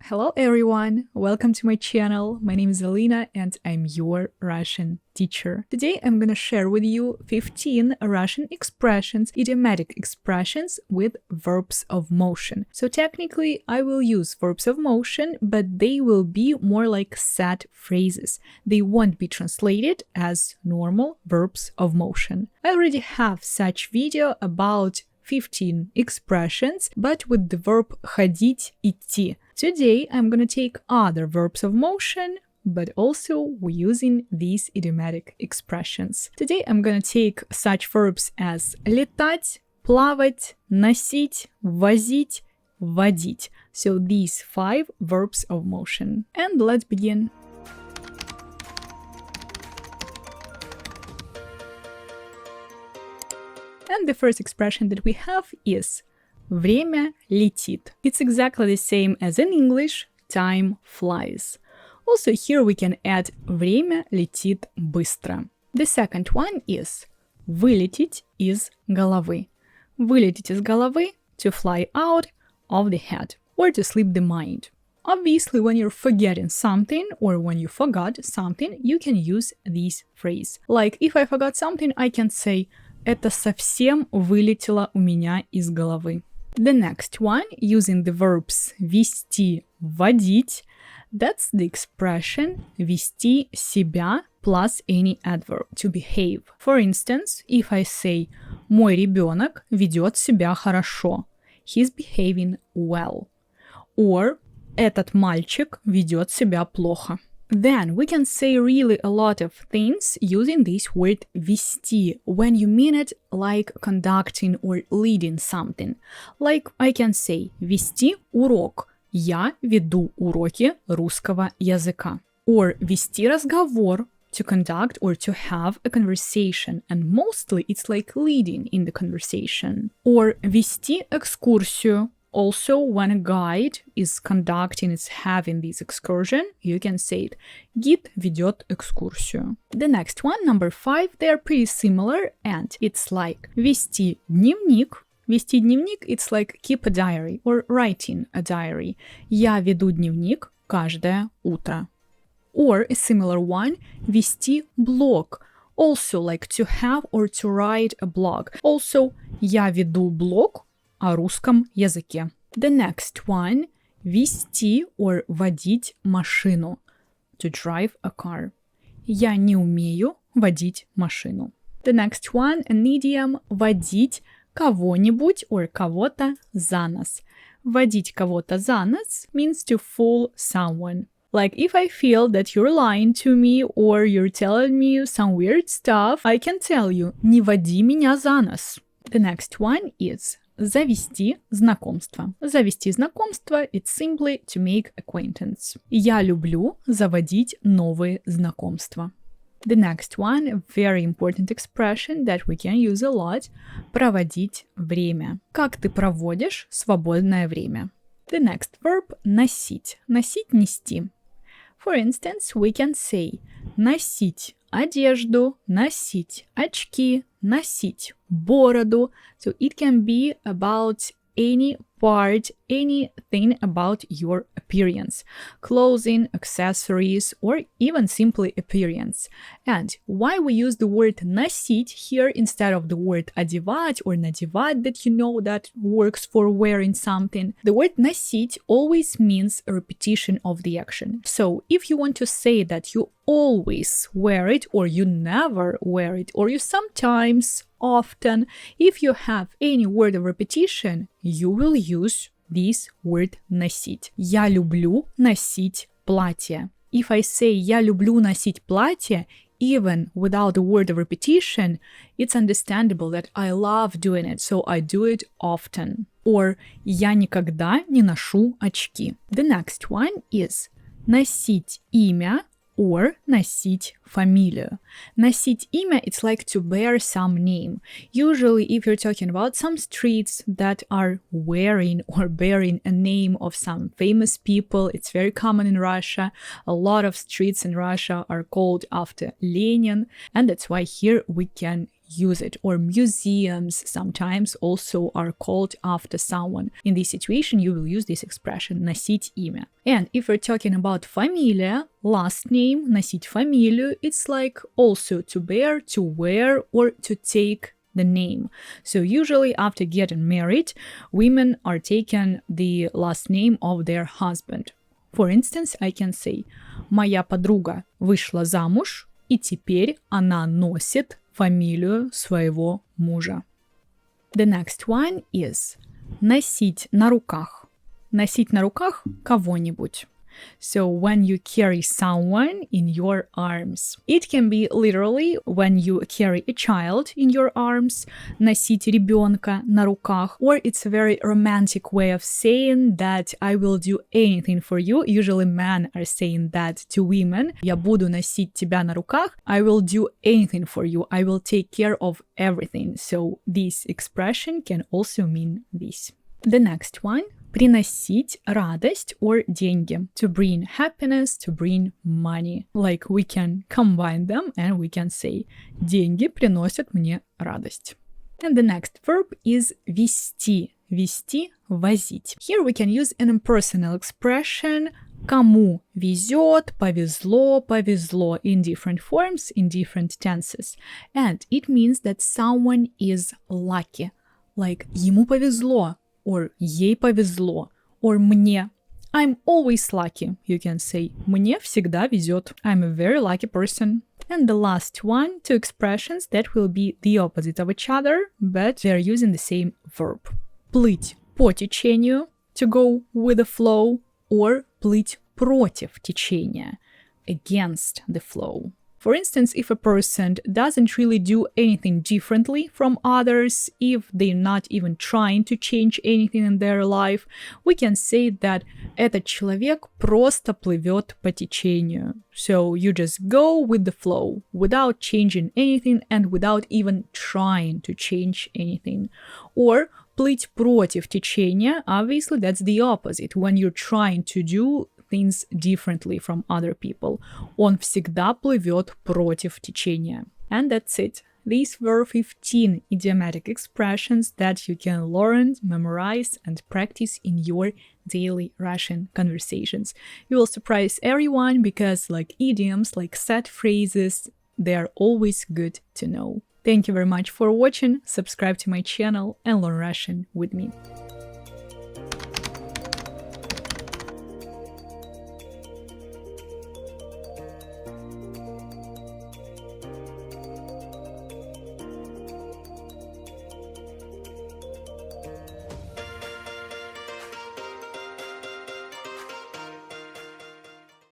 Hello everyone, welcome to my channel. My name is Alina and I'm your Russian teacher. Today I'm gonna share with you 15 Russian expressions, idiomatic expressions with verbs of motion. So technically I will use verbs of motion, but they will be more like set phrases. They won't be translated as normal verbs of motion. I already have such video about 15 expressions, but with the verb ходить, идти. Today I'm gonna take other verbs of motion, but also we're using these idiomatic expressions. Today I'm gonna take such verbs as летать, плавать, носить, возить, водить. So these 5 verbs of motion. And let's begin. And the first expression that we have is время летит. It's exactly the same as in English, time flies. Also here we can add время летит быстро. The second one is вылететь из головы. Вылететь из головы, to fly out of the head or to sleep the mind. Obviously, when you're forgetting something or when you forgot something, you can use this phrase. Like, if I forgot something, I can say это совсем вылетело у меня из головы. The next one, using the verbs вести, водить, that's the expression вести себя plus any adverb, to behave. For instance, if I say мой ребенок ведет себя хорошо, he's behaving well. Or этот мальчик ведет себя плохо. Then we can say really a lot of things using this word вести when you mean it like conducting or leading something. Like I can say вести урок. Я веду уроки русского языка. Or вести разговор, to conduct or to have a conversation, and mostly it's like leading in the conversation. Or вести экскурсию. Also, when a guide is conducting, is having this excursion, you can say it. Гид ведет экскурсию. The next one, number 5, they are pretty similar, and it's like вести дневник. Вести дневник, it's like keep a diary or writing a diary. Я веду дневник каждое утро. Or a similar one, вести блог. Also like to have or to write a blog. Also, я веду блог о русском языке. The next one, вести or водить машину. To drive a car. Я не умею водить машину. The next one, an idiom, водить кого-нибудь or кого-то за нос. Водить кого-то за нос means to fool someone. Like if I feel that you're lying to me or you're telling me some weird stuff, I can tell you, не води меня за нос. The next one is завести знакомство. Завести знакомство, it's simply to make acquaintance. Я люблю заводить новые знакомства. The next one, a very important expression that we can use a lot, проводить время. Как ты проводишь свободное время? The next verb, носить. Носить, нести. For instance, we can say носить одежду, носить очки, носить бороду. So it can be about any part, anything about your appearance, clothing, accessories, or even simply appearance. And why we use the word носить here instead of the word одевать or надевать that you know that works for wearing something? The word носить always means a repetition of the action. So if you want to say that you always wear it or you never wear it or you sometimes, often, if you have any word of repetition, you will use this word носить. Я люблю носить платье. If I say я люблю носить платье, even without the word of repetition, it's understandable that I love doing it, so I do it often. Or я никогда не ношу очки. The next one is носить имя or носить фамилию. Носить имя, it's like to bear some name. Usually, if you're talking about some streets that are wearing or bearing a name of some famous people, it's very common in Russia. A lot of streets in Russia are called after Lenin, and that's why here we can use it. Or museums sometimes also are called after someone. In this situation, you will use this expression носить имя. And if we're talking about фамилия, last name, носить фамилию, it's like also to bear, to wear, or to take the name. So usually after getting married, women are taking the last name of their husband. For instance, I can say, моя подруга вышла замуж, и теперь она носит фамилию своего мужа. The next one is носить на руках. Носить на руках кого-нибудь. So when you carry someone in your arms. It can be literally when you carry a child in your arms, носить ребенка на руках, or it's a very romantic way of saying that I will do anything for you. Usually men are saying that to women. Я буду носить тебя на руках. I will do anything for you. I will take care of everything. So this expression can also mean this. The next one. Приносить радость or деньги. To bring happiness, to bring money. Like we can combine them and we can say деньги приносят мне радость. And the next verb is вести. Вести, возить. Here we can use an impersonal expression кому везёт, повезло, повезло in different forms, in different tenses. And it means that someone is lucky. Like ему повезло. Or ей повезло, or мне. I'm always lucky, you can say. Мне всегда везет. I'm a very lucky person. And the last one, two expressions that will be the opposite of each other, but they're using the same verb. Плыть по течению, to go with the flow, or плыть против течения, against the flow. For instance, if a person doesn't really do anything differently from others, if they're not even trying to change anything in their life, we can say that этот человек просто плывет по течению. So you just go with the flow without changing anything and without even trying to change anything. Or плыть против течения, obviously that's the opposite, when you're trying to do things differently from other people. Он всегда плывет против течения. And that's it. These were 15 idiomatic expressions that you can learn, memorize, and practice in your daily Russian conversations. You will surprise everyone because like idioms, like set phrases, they are always good to know. Thank you very much for watching. Subscribe to my channel and learn Russian with me.